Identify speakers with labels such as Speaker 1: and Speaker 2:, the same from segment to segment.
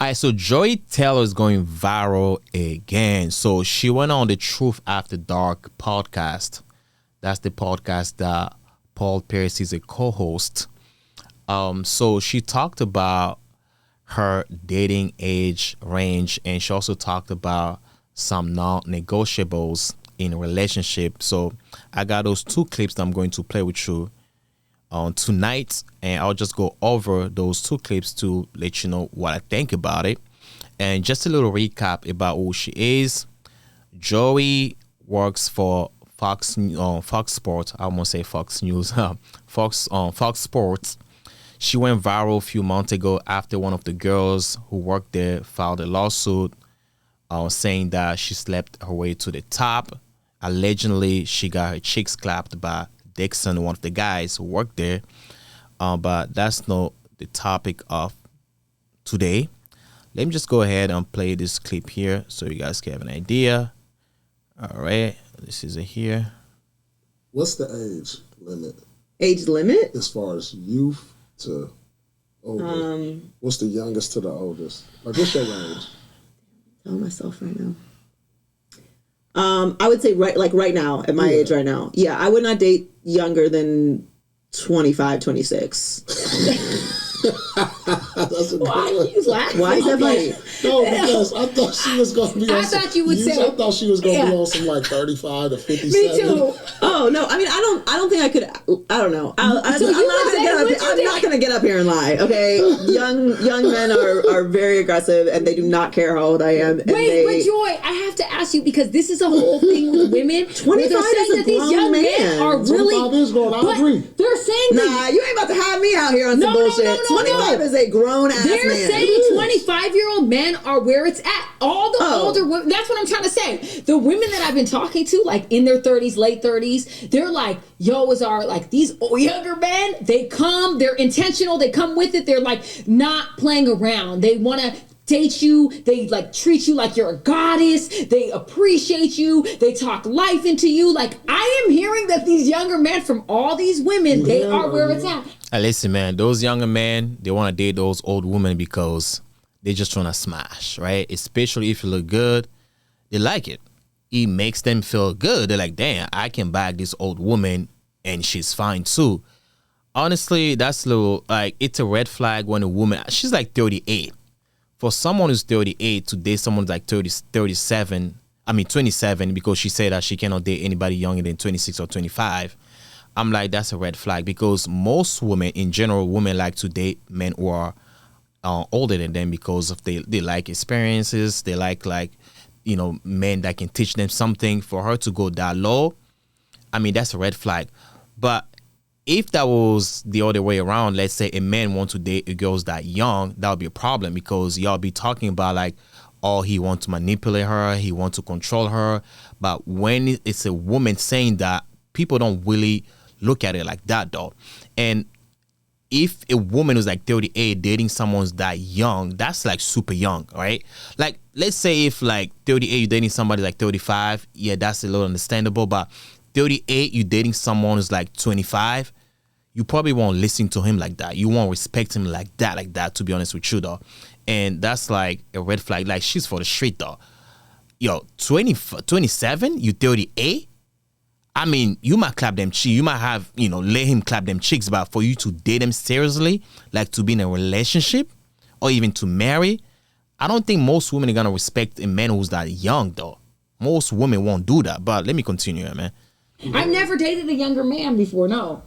Speaker 1: All right, so Joy Taylor is going viral again. So she went on the Truth After Dark podcast. That's the podcast that Paul Pierce is a co-host. So she talked about her dating age range, and she also talked about some non-negotiables in a relationship. So I got those two clips that I'm going to play with you tonight, and I'll just go over those two clips to let you know what I think about it. And just a little recap about who she is. Joey works for Fox Sports. I almost say Fox News. Fox Sports. She went viral a few months ago after one of the girls who worked there filed a lawsuit saying that she slept her way to the top. Allegedly, she got her cheeks clapped by Dixon, one of the guys who worked there. But that's not the topic of today. Let me just go ahead and play this clip here so you guys can have an idea. All right, this is it here.
Speaker 2: What's the age limit?
Speaker 3: Age limit?
Speaker 2: As far as youth to older. What's the youngest to the oldest? Like, what's your range?
Speaker 3: Telling myself right now. I would say right now, at my age right now. Yeah, I would not date younger than 25, 26.
Speaker 2: That's a good
Speaker 4: Why
Speaker 2: one.
Speaker 4: are you laughing?
Speaker 3: Why is that funny?
Speaker 2: No, because I thought she was going to be on
Speaker 4: I thought you would say-
Speaker 2: I thought she was going to be
Speaker 4: Yeah.
Speaker 2: on some like 35 to 57.
Speaker 4: Me too.
Speaker 3: Oh no! I mean, I don't think I could. I don't know. I'm not going to get up here and lie. Okay, young men are very aggressive and they do not care how old I am. And
Speaker 4: Wait, but Joy, I have to ask you because this is a whole thing with women.
Speaker 3: 25
Speaker 4: where they're saying
Speaker 3: is a
Speaker 4: that these
Speaker 3: grown
Speaker 4: young men
Speaker 3: man.
Speaker 4: are really.
Speaker 2: 25 is grown, I
Speaker 4: but
Speaker 2: agree.
Speaker 4: They're saying
Speaker 3: Nah, you ain't about to have me out here on some
Speaker 4: No,
Speaker 3: bullshit.
Speaker 4: no.
Speaker 3: 25 is a grown ass man.
Speaker 4: they're saying 25-year-old men are where it's at. All the older women, that's what I'm trying to say. The women that I've been talking to, like in their 30s, late 30s, they're like, like these younger men, they come, they're intentional, they come with it, they're like not playing around. They want to date you, they like treat you like you're a goddess, they appreciate you, they talk life into you. Like, I am hearing that these younger men from all these women, they are where it's at.
Speaker 1: Hey, listen, man, those younger men, they want to date those old women because they just want to smash, right? Especially if you look good, they like it. It makes them feel good. They're like, damn, I can bag this old woman and she's fine too. Honestly, that's a little, like, it's a red flag when a woman, she's like 38. For someone who's 38 to date someone who's like 27, because she said that she cannot date anybody younger than 26 or 25. I'm like, that's a red flag because most women, in general, women like to date men who are older than them because of they like experiences. They like men that can teach them something. For her to go that low, I mean, that's a red flag. But if that was the other way around, let's say a man wants to date a girl that young, that would be a problem because y'all be talking about like, oh, he wants to manipulate her, he wants to control her. But when it's a woman saying that, people don't really look at it like that though. And if a woman who's like 38 dating someone who's that young, that's like super young, right? Like, let's say if like 38 you're dating somebody like 35, yeah, that's a little understandable. But 38 you're dating someone who's like 25, you probably won't listen to him like that. You won't respect him like that, to be honest with you, though. And that's like a red flag. Like, she's for the street, though. Yo, 27, you 38? I mean, you might clap them cheeks. You might have, let him clap them cheeks. But for you to date him seriously, like to be in a relationship or even to marry, I don't think most women are going to respect a man who's that young, though. Most women won't do that. But let me continue, man.
Speaker 4: I've never dated a younger man before. No,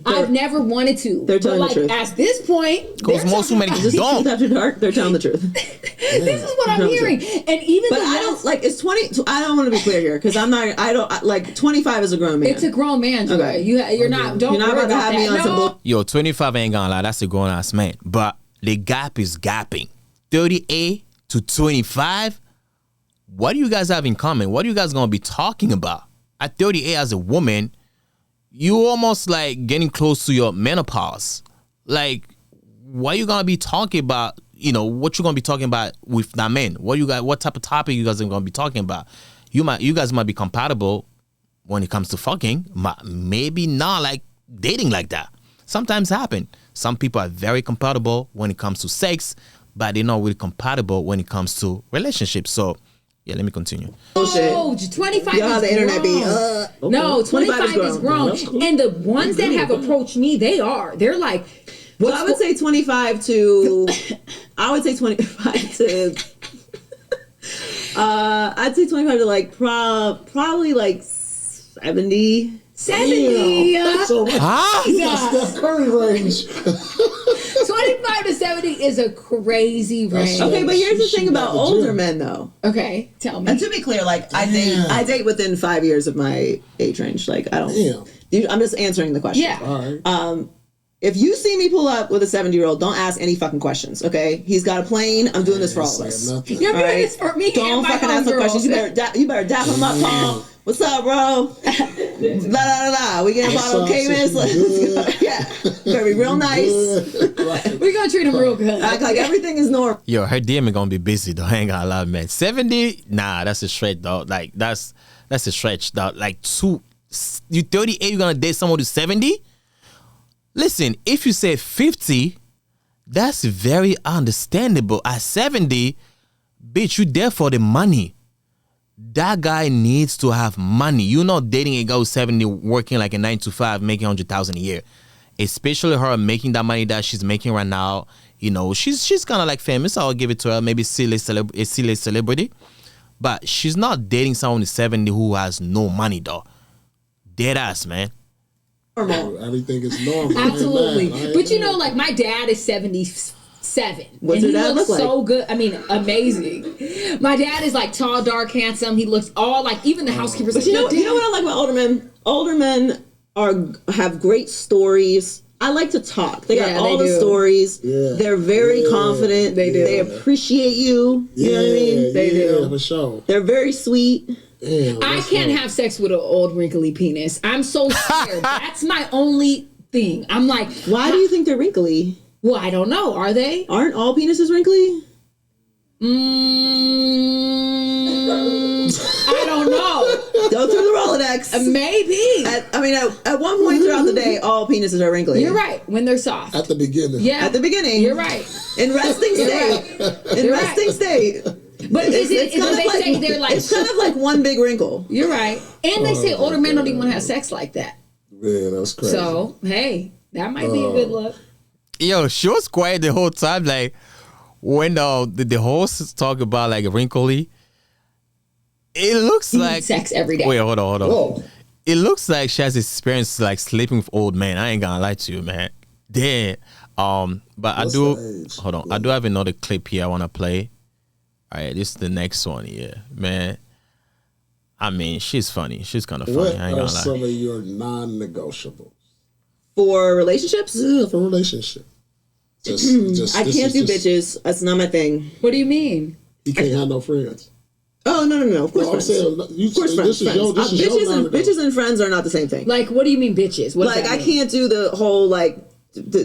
Speaker 4: I've never wanted to.
Speaker 3: They're telling
Speaker 4: but
Speaker 3: the truth.
Speaker 4: At this point,
Speaker 1: Because most women
Speaker 3: Truth
Speaker 1: don't.
Speaker 3: After Dark, they're telling the truth.
Speaker 4: This is what I'm hearing. And even
Speaker 3: But I don't like it's 20. I don't want to be clear here because I'm not. I don't like 25 is a grown man.
Speaker 4: It's a grown man, Joy.
Speaker 3: Okay.
Speaker 4: You're not. Don't
Speaker 3: You're not
Speaker 4: worry
Speaker 3: about to
Speaker 4: about
Speaker 3: have me
Speaker 4: that.
Speaker 3: on some
Speaker 4: No.
Speaker 3: bull.
Speaker 1: Yo, 25 ain't gonna lie, that's a grown ass man. But the gap is gapping. 38 to 25. What do you guys have in common? What are you guys gonna be talking about? At 38 as a woman, you almost like getting close to your menopause. Like, what are you gonna be talking about? What you gonna be talking about with that man? What type of topic you guys are gonna be talking about? You guys might be compatible when it comes to fucking, but maybe not like dating like that. Sometimes happen. Some people are very compatible when it comes to sex, but they're not really compatible when it comes to relationships. So, yeah, let me continue.
Speaker 3: Oh, shit.
Speaker 4: 25
Speaker 3: Y'all,
Speaker 4: is
Speaker 3: the internet be,
Speaker 4: grown.
Speaker 3: okay.
Speaker 4: No, 25 is grown.
Speaker 2: That's cool.
Speaker 4: And the ones that have approached me, they're like,
Speaker 3: So I would say 25 to, I'd say 25 to like probably like 70.
Speaker 4: 70.
Speaker 2: So
Speaker 1: Huh?
Speaker 2: he got Steph Curry range.
Speaker 4: 25 to 70 is a crazy range.
Speaker 3: Okay, but here's the
Speaker 2: She
Speaker 3: thing about
Speaker 2: at the
Speaker 3: older
Speaker 2: gym.
Speaker 3: men though.
Speaker 4: Okay, tell me.
Speaker 3: And to be clear, like I date within 5 years of my age range. Like I don't.
Speaker 2: Damn.
Speaker 3: Dude, I'm just answering the question.
Speaker 4: Yeah.
Speaker 2: All right.
Speaker 3: If you see me pull up with a 70-year-old, don't ask any fucking questions. Okay? He's got a plane. I'm doing this for all of
Speaker 2: Saying
Speaker 3: us.
Speaker 2: nothing.
Speaker 4: You're
Speaker 3: All
Speaker 4: doing
Speaker 3: right?
Speaker 4: this for me
Speaker 3: Don't
Speaker 4: and my
Speaker 3: fucking ask no
Speaker 4: homegirls.
Speaker 3: questions. You better dap him up, Paul. What's up, bro? We getting a bottle of Camus. Yeah. Better be real nice.
Speaker 4: We're going to treat him real good.
Speaker 3: Act like everything is normal.
Speaker 1: Yo, her DM is gonna be busy though. I ain't gonna lie, man. 70? Nah, that's a stretch, dog. Like that's a stretch, dog. Like you 38, you gonna date someone who's 70? Listen, if you say 50, that's very understandable. At 70, bitch, you there for the money. That guy needs to have money. You're not dating a girl who's 70 working like a 9 to 5, making 100,000 a year. Especially her making that money that she's making right now. You know, she's kind of like famous. I'll give it to her. Maybe a silly celebrity. But she's not dating someone who's 70 who has no money, though. Dead ass, man.
Speaker 2: Everything is normal.
Speaker 4: Absolutely.
Speaker 2: I ain't
Speaker 4: But you
Speaker 2: mad.
Speaker 4: know, like my dad is 77.
Speaker 3: What's
Speaker 4: and
Speaker 3: your
Speaker 4: he
Speaker 3: dad
Speaker 4: looks
Speaker 3: look like?
Speaker 4: so good. I mean, amazing. My dad is like tall, dark, handsome. He looks all like, even the housekeepers.
Speaker 3: But you know what I like about older men? Older men have great stories. I like to talk. They got
Speaker 4: Yeah,
Speaker 3: all
Speaker 4: they
Speaker 3: the
Speaker 4: do.
Speaker 3: stories.
Speaker 2: Yeah.
Speaker 3: They're very
Speaker 2: Yeah.
Speaker 3: confident.
Speaker 4: They do.
Speaker 3: They appreciate you. You know what I mean?
Speaker 4: They do.
Speaker 2: For sure.
Speaker 3: They're very sweet.
Speaker 2: Damn,
Speaker 4: I
Speaker 2: that's
Speaker 4: can't
Speaker 2: dope.
Speaker 4: have sex with an old wrinkly penis. I'm so scared. That's my only thing. I'm like,
Speaker 3: Why do you think they're wrinkly?
Speaker 4: well, I don't know. Are they?
Speaker 3: Aren't all penises wrinkly?
Speaker 4: I don't know.
Speaker 3: Go through the Rolodex.
Speaker 4: Maybe.
Speaker 3: At one point throughout the day, all penises are wrinkly.
Speaker 4: You're right. When they're soft.
Speaker 2: At the beginning.
Speaker 4: Yeah.
Speaker 3: At the beginning.
Speaker 4: You're right.
Speaker 3: In resting state. In
Speaker 4: You're
Speaker 3: resting
Speaker 4: right.
Speaker 3: state.
Speaker 4: But is it
Speaker 3: kind
Speaker 4: they
Speaker 3: of like,
Speaker 4: say they're like,
Speaker 3: it's kind of like one big wrinkle.
Speaker 4: you're right. And they say older men don't even want to have sex like that.
Speaker 2: Man, that's crazy.
Speaker 4: So, hey, that might be a good look.
Speaker 1: Yo, she was quiet the whole time. Like when the hosts talk about like wrinkly, it looks
Speaker 4: You
Speaker 1: like
Speaker 4: need sex every day.
Speaker 1: Wait, hold on.
Speaker 2: Whoa.
Speaker 1: It looks like she has experience like sleeping with old men. I ain't gonna lie to you, man. Damn. But
Speaker 2: What's
Speaker 1: I do.
Speaker 2: the age?
Speaker 1: Hold on. I do have another clip here I want to play. All right, this is the next one. Yeah, man. I mean, she's funny. She's kind of funny.
Speaker 2: What
Speaker 1: I ain't
Speaker 2: are
Speaker 1: gonna
Speaker 2: some
Speaker 1: lie.
Speaker 2: of your non-negotiables?
Speaker 3: For relationships?
Speaker 2: Yeah, for relationship. Just
Speaker 3: I can't do bitches. That's not my thing.
Speaker 4: What do you mean?
Speaker 2: He can't have no friends.
Speaker 3: Oh, no. Of course,
Speaker 2: No, I'm
Speaker 3: friends.
Speaker 2: saying,
Speaker 3: Of course, friends.
Speaker 2: this is your
Speaker 3: Bitches and friends are not the same thing.
Speaker 4: Like, what do you mean, bitches? What does
Speaker 3: Like,
Speaker 4: that
Speaker 3: I
Speaker 4: mean?
Speaker 3: can't do the whole, like,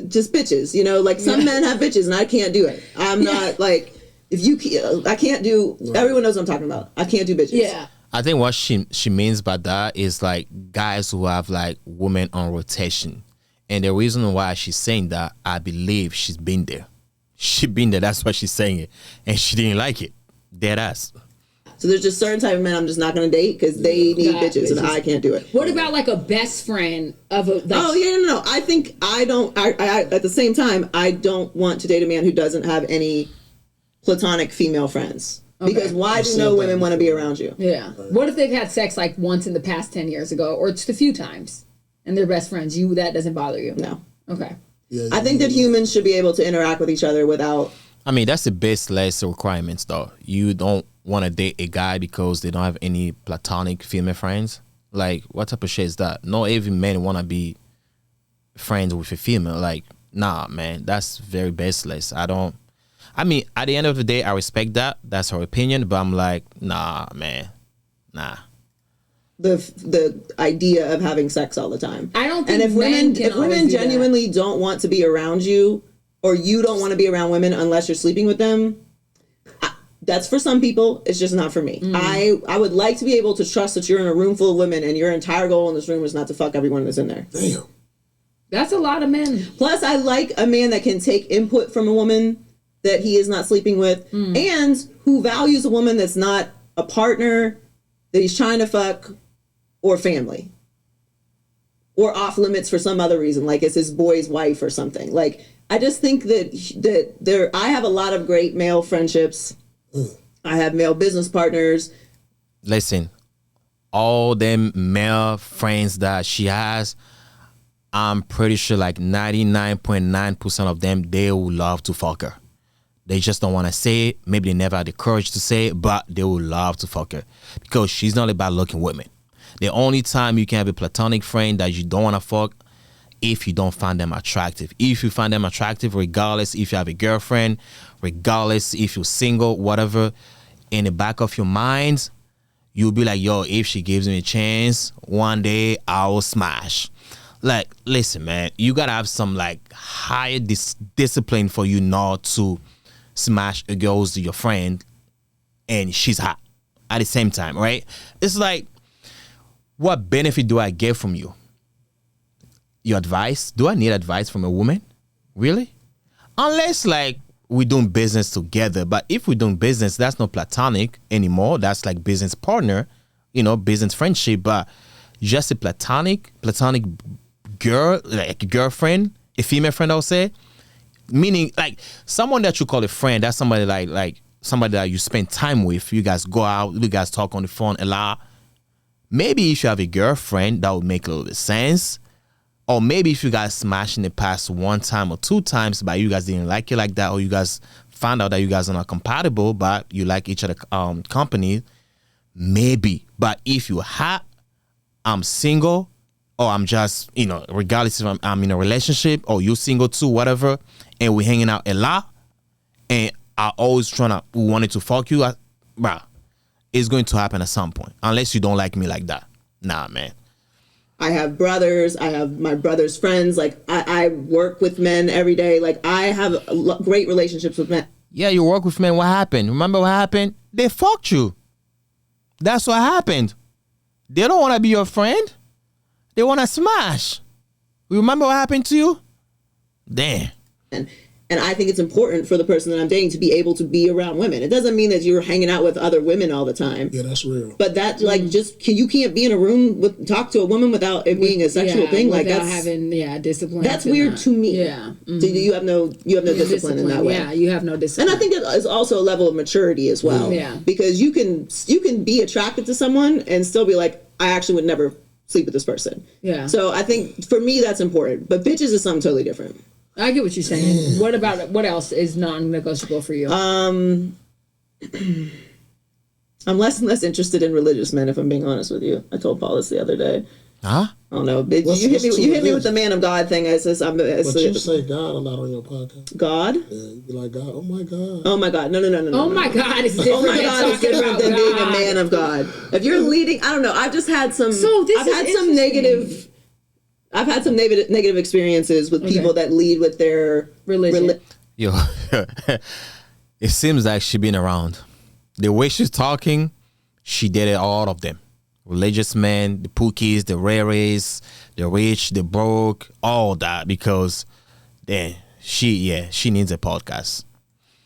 Speaker 3: just bitches, you know? Like, some men have bitches, and I can't do it. I'm not, like, I can't do, everyone knows what I'm talking about. I can't do bitches.
Speaker 4: Yeah.
Speaker 1: I think what she means by that is like guys who have like women on rotation. And the reason why she's saying that, I believe she's been there. She been there. That's why she's saying it. And she didn't like it. Dead ass.
Speaker 3: So there's just certain type of men I'm just not going to date because they need
Speaker 4: Got
Speaker 3: bitches, and
Speaker 4: bitches.
Speaker 3: I can't do it.
Speaker 4: What about like a best friend of a? Like,
Speaker 3: Oh, yeah, no. I think I at the same time, I don't want to date a man who doesn't have any platonic female friends. Because why do no women want to be around you?
Speaker 4: Yeah. What if they've had sex like once in the past 10 years ago, or just a few times, and they're best friends? That doesn't bother you?
Speaker 3: No.
Speaker 4: Okay.
Speaker 2: Yeah,
Speaker 3: I think that humans should be able to interact with each other without.
Speaker 1: I mean, that's the base list requirements, though. You don't want to date a guy because they don't have any platonic female friends. Like, what type of shit is that? Not every man want to be friends with a female. Like, nah, man, that's very baseless. I mean, at the end of the day, I respect that. That's her opinion, but I'm like, nah, man, nah.
Speaker 3: The idea of having sex all the time.
Speaker 4: I don't think
Speaker 3: And if
Speaker 4: men can always
Speaker 3: women
Speaker 4: do that.
Speaker 3: genuinely don't want to be around you, or you don't want to be around women unless you're sleeping with them, that's for some people. It's just not for me. I would like to be able to trust that you're in a room full of women and your entire goal in this room is not to fuck everyone that's in there.
Speaker 2: Damn.
Speaker 4: That's a lot of men.
Speaker 3: Plus, I like a man that can take input from a woman that he is not sleeping with, and who values a woman that's not a partner that he's trying to fuck or family or off limits for some other reason, like it's his boy's wife or something. Like, I just think that I have a lot of great male friendships. I have male business partners.
Speaker 1: Listen, all them male friends that she has, I'm pretty sure like 99.9% of them, they would love to fuck her. They just don't want to say it. Maybe they never had the courage to say it, but they would love to fuck her because she's not about looking women. The only time you can have a platonic friend that you don't want to fuck if you don't find them attractive. If you find them attractive, regardless if you have a girlfriend, regardless if you're single, whatever, in the back of your mind, you'll be like, yo, if she gives me a chance, one day I will smash. Like, listen, man, you gotta have some like higher discipline for you not to smash a girl who's your friend and she's hot at the same time, right? It's like, what benefit do I get from you? Your advice? Do I need advice from a woman? Really? Unless like we're doing business together. But if we're doing business, that's not platonic anymore. That's like business partner, business friendship. But just a platonic girl, like a girlfriend, a female friend, I'll say. Meaning like someone that you call a friend, that's somebody like somebody that you spend time with. You guys go out, you guys talk on the phone a lot. Maybe if you have a girlfriend, that would make a little bit of sense. Or maybe if you guys smashed in the past one time or two times, but you guys didn't like it like that, or you guys found out that you guys are not compatible, but you like each other company, maybe. But if you're hot, I'm single, or I'm just, regardless if I'm in a relationship, or you're single too, whatever, and we're hanging out a lot, and I always wanted to fuck you, bruh, it's going to happen at some point, unless you don't like me like that. Nah, man.
Speaker 3: I have brothers. I have my brother's friends. Like, I work with men every day. Like, I have great relationships with men.
Speaker 1: Yeah, you work with men. What happened? Remember what happened? They fucked you. That's what happened. They don't want to be your friend. They want to smash. Remember what happened to you? Damn.
Speaker 3: And I think it's important for the person that I'm dating to be able to be around women. It doesn't mean that you're hanging out with other women all the time.
Speaker 2: Yeah, that's real.
Speaker 3: But that, like, you can't be in a room talk to a woman without it being a sexual thing. Like, that's
Speaker 4: having discipline.
Speaker 3: That's weird to me.
Speaker 4: Yeah. Mm-hmm.
Speaker 3: So you have no discipline in that way.
Speaker 4: Yeah, you have no discipline.
Speaker 3: And I think it is also a level of maturity as well.
Speaker 4: Yeah.
Speaker 3: Because you can be attracted to someone and still be like, I actually would never sleep with this person. Yeah. So I think for me that's important. But bitches is something totally different.
Speaker 4: I get what you're saying. What else is non-negotiable for you?
Speaker 3: I'm less and less interested in religious men, if I'm being honest with you. I told Paul this the other day.
Speaker 1: Huh?
Speaker 3: I don't know. You hit me with the man of God thing. But
Speaker 2: you say God a lot on your podcast.
Speaker 3: God?
Speaker 2: Yeah, you be like, God, oh my God.
Speaker 3: Oh my God. No.
Speaker 4: Oh my God is different.
Speaker 3: Oh my God is different than being a man of God. If you're leading, I don't know. I've just had some. I've had some negative experiences with people that lead with their religion.
Speaker 1: Yo, it seems like she been around. The way she's talking, she dated all of them. Religious men, the Pookies, the Rares, the rich, the broke, all that, because she needs a podcast.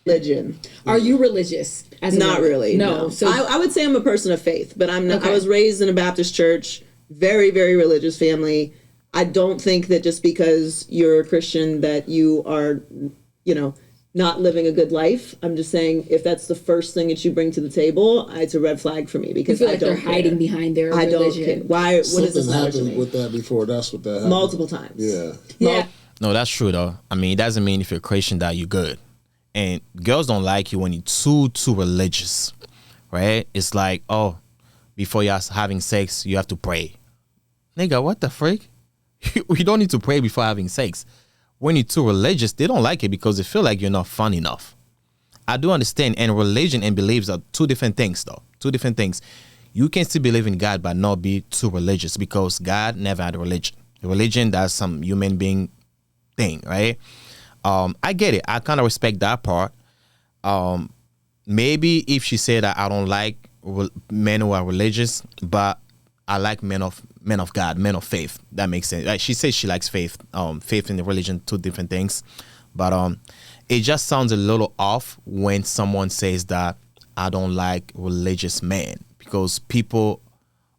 Speaker 3: Religion.
Speaker 4: Are you religious?
Speaker 3: Not really.
Speaker 4: No.
Speaker 3: So I would say I'm a person of faith, but I'm not. Okay. I was raised in a Baptist church, very, very religious family. I don't think that just because you're a Christian that you are, not living a good life. I'm just saying, if that's the first thing that you bring to the table, it's a red flag for me, because
Speaker 4: I don't they're hiding behind their religion. I don't care.
Speaker 3: Why? What does this matter to me?
Speaker 2: With that before? That's what that happened.
Speaker 3: Multiple times.
Speaker 2: Yeah.
Speaker 1: No, that's true though. I mean, it doesn't mean if you're a Christian that you're good. And girls don't like you when you're too religious, right? It's like, oh, before you're having sex, you have to pray. Nigga, what the freak? You don't need to pray before having sex. When you're too religious, they don't like it because they feel like you're not fun enough. I do understand. And religion and beliefs are two different things, though. Two different things. You can still believe in God but not be too religious, because God never had a religion. Religion, that's some human being thing, right? I get it. I kind of respect that part. Maybe if she said that I don't like men who are religious, but I like men of God, men of faith. That makes sense. Like she says she likes faith. Faith and the religion, two different things. But it just sounds a little off when someone says that I don't like religious men, because people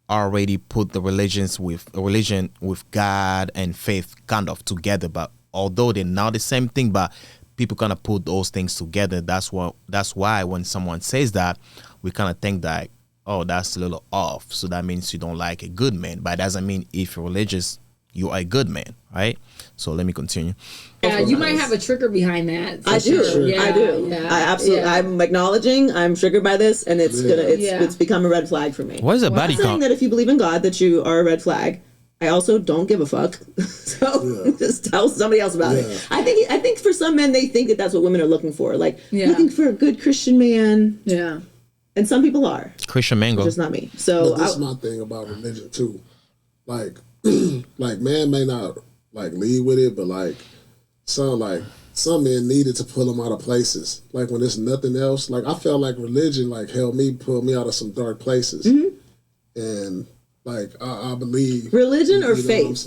Speaker 1: already put the religion with God and faith kind of together, but although they're not the same thing, but people kind of put those things together. That's why when someone says that, we kind of think that, oh, that's a little off, so that means you don't like a good man, but it doesn't mean if you're religious you are a good man, right? So let me continue.
Speaker 4: Yeah, you might have a trigger behind that.
Speaker 3: I do.
Speaker 4: Sure. Yeah,
Speaker 3: I do.
Speaker 4: Yeah,
Speaker 3: I absolutely. Yeah. I'm acknowledging. I'm triggered by this, and it's become a red flag for me.
Speaker 1: What is a body
Speaker 3: count? I'm saying that if you believe in God, that you are a red flag. I also don't give a fuck. So just tell somebody else about it. I think for some men, they think that that's what women are looking for, like looking for a good Christian man.
Speaker 4: Yeah.
Speaker 3: And some people are
Speaker 1: Christian mango.
Speaker 3: Just not me. So
Speaker 2: but this is my thing about religion too. Like, like man may not like lead with it, but like some men needed to pull them out of places. Like when there's nothing else. Like I felt like religion like helped me pull me out of some dark places. And like I believe
Speaker 3: religion or faith.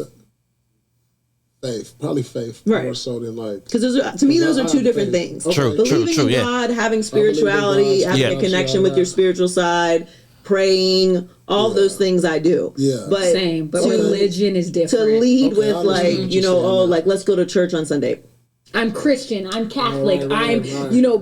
Speaker 2: Faith, probably faith,
Speaker 3: right?
Speaker 2: More so than like,
Speaker 3: because to me those are two different things.
Speaker 1: True,
Speaker 3: believing in God, having spirituality, having a connection with your spiritual side, praying, all of those things I do.
Speaker 2: Yeah,
Speaker 3: but
Speaker 4: same. But religion is different.
Speaker 3: To lead with like like let's go to church on Sunday.
Speaker 4: I'm Christian. I'm Catholic. I'm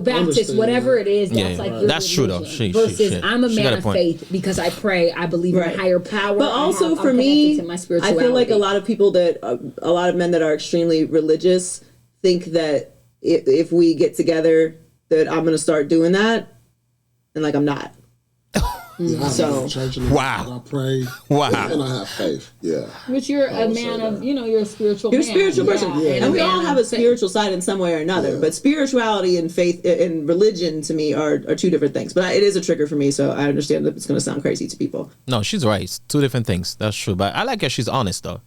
Speaker 4: Baptist. Whatever it is, that's like
Speaker 1: that's true though.
Speaker 4: Versus I'm a man of faith because I pray. I believe in a higher power.
Speaker 3: But also for me, I feel like a lot of people a lot of men that are extremely religious think that if we get together, that I'm going to start doing that, and like I'm not.
Speaker 2: Yeah,
Speaker 3: so
Speaker 2: I pray.
Speaker 1: Wow.
Speaker 2: And I have faith. Yeah.
Speaker 4: But you're a man of, you're a spiritual
Speaker 3: You're
Speaker 4: man.
Speaker 3: a spiritual person.
Speaker 4: Yeah.
Speaker 3: And we all have a spiritual side in some way or another. Yeah. But spirituality and faith and religion to me are two different things. But it is a trigger for me, so I understand that it's going to sound crazy to people.
Speaker 1: No, she's right. It's two different things. That's true. But I like her. She's honest though.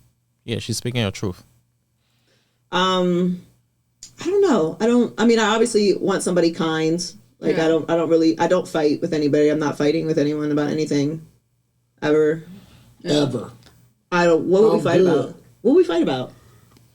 Speaker 1: Yeah, she's speaking her truth.
Speaker 3: I don't know. I obviously want somebody kind. Like I don't fight with anybody. I'm not fighting with anyone about anything, ever.
Speaker 2: Ever.
Speaker 3: What would we fight about? What would we fight about?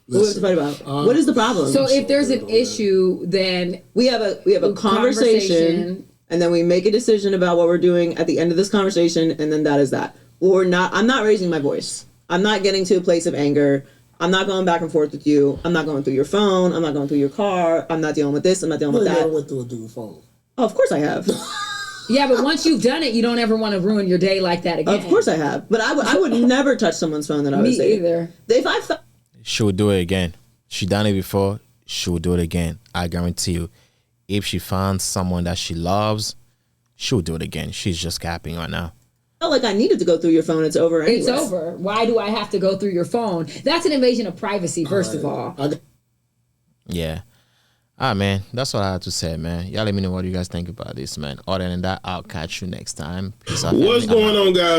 Speaker 3: What would we fight about? What is the problem?
Speaker 4: So if there's an issue, then
Speaker 3: we have a conversation, and then we make a decision about what we're doing at the end of this conversation, and then that is that. I'm not raising my voice. I'm not getting to a place of anger. I'm not going back and forth with you. I'm not going through your phone. I'm not going through your car. I'm not dealing with this. I'm not dealing with that.
Speaker 2: You never went through a dude's phone.
Speaker 3: Oh, of course I have.
Speaker 4: Yeah, but once you've done it, you don't ever want to ruin your day like that again.
Speaker 3: Of course I have. But I would never touch someone's phone that I was
Speaker 4: Me either.
Speaker 1: She would do it again. She done it before. She would do it again. I guarantee you. If she finds someone that she loves, she would do it again. She's just capping right now.
Speaker 3: I felt like I needed to go through your phone. It's over anyway.
Speaker 4: It's over. Why do I have to go through your phone? That's an invasion of privacy, first of all.
Speaker 1: Yeah. Man, that's what I had to say, man. Y'all let me know what you guys think about this, man. Other than that, I'll catch you next time. Peace out.
Speaker 5: What's going on, guys?